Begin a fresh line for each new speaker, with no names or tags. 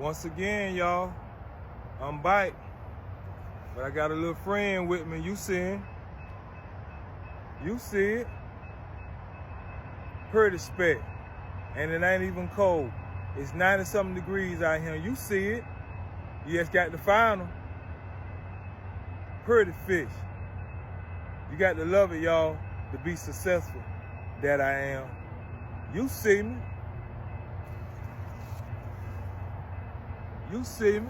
Once again, y'all, I'm Bite, but I got a little friend with me. You see him. You see it. Pretty spec. And it ain't even cold. It's 90-something degrees out here. You see it. You just got to find them. Pretty fish. You got to love it, y'all, to be successful that I am. You see me. You see me.